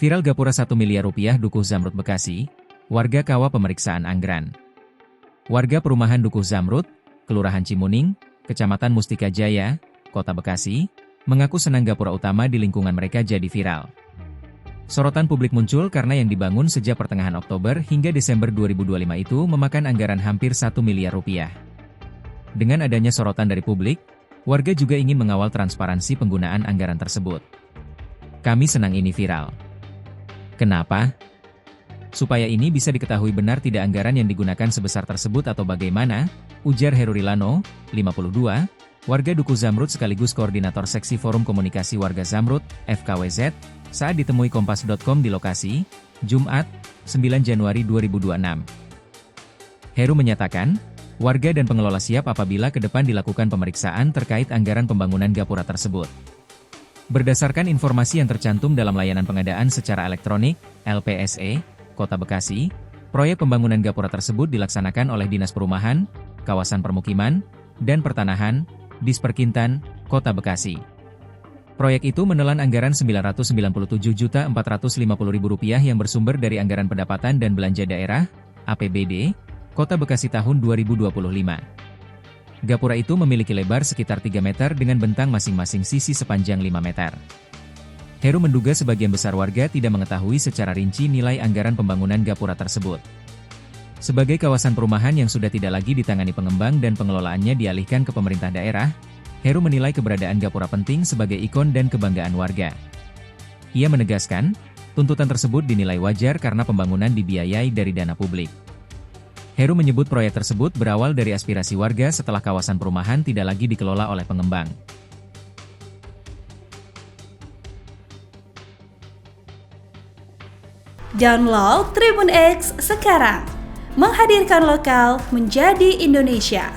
Viral Gapura 1 miliar rupiah Dukuh Zamrud Bekasi, warga kawah pemeriksaan anggaran. Warga perumahan Dukuh Zamrud, Kelurahan Cimuning, Kecamatan Mustika Jaya, Kota Bekasi, mengaku senang gapura utama di lingkungan mereka jadi viral. Sorotan publik muncul karena yang dibangun sejak pertengahan Oktober hingga Desember 2025 itu memakan anggaran hampir 1 miliar rupiah. Dengan adanya sorotan dari publik, warga juga ingin mengawal transparansi penggunaan anggaran tersebut. Kami senang ini viral. Kenapa? Supaya ini bisa diketahui benar tidak anggaran yang digunakan sebesar tersebut atau bagaimana, ujar Heru Rilano, 52, warga Dukuh Zamrud sekaligus koordinator seksi Forum Komunikasi Warga Zamrud, FKWZ, saat ditemui kompas.com di lokasi, Jumat, 9 Januari 2026. Heru menyatakan, warga dan pengelola siap apabila ke depan dilakukan pemeriksaan terkait anggaran pembangunan gapura tersebut. Berdasarkan informasi yang tercantum dalam layanan pengadaan secara elektronik, LPSE, Kota Bekasi, proyek pembangunan gapura tersebut dilaksanakan oleh Dinas Perumahan, Kawasan Permukiman, dan Pertanahan, Disperkintan, Kota Bekasi. Proyek itu menelan anggaran Rp997.450.000 yang bersumber dari Anggaran Pendapatan dan Belanja Daerah, APBD, Kota Bekasi tahun 2025. Gapura itu memiliki lebar sekitar 3 meter dengan bentang masing-masing sisi sepanjang 5 meter. Heru menduga sebagian besar warga tidak mengetahui secara rinci nilai anggaran pembangunan gapura tersebut. Sebagai kawasan perumahan yang sudah tidak lagi ditangani pengembang dan pengelolaannya dialihkan ke pemerintah daerah, Heru menilai keberadaan gapura penting sebagai ikon dan kebanggaan warga. Ia menegaskan, tuntutan tersebut dinilai wajar karena pembangunan dibiayai dari dana publik. Heru menyebut proyek tersebut berawal dari aspirasi warga setelah kawasan perumahan tidak lagi dikelola oleh pengembang. Download Tribun X sekarang, menghadirkan lokal menjadi Indonesia.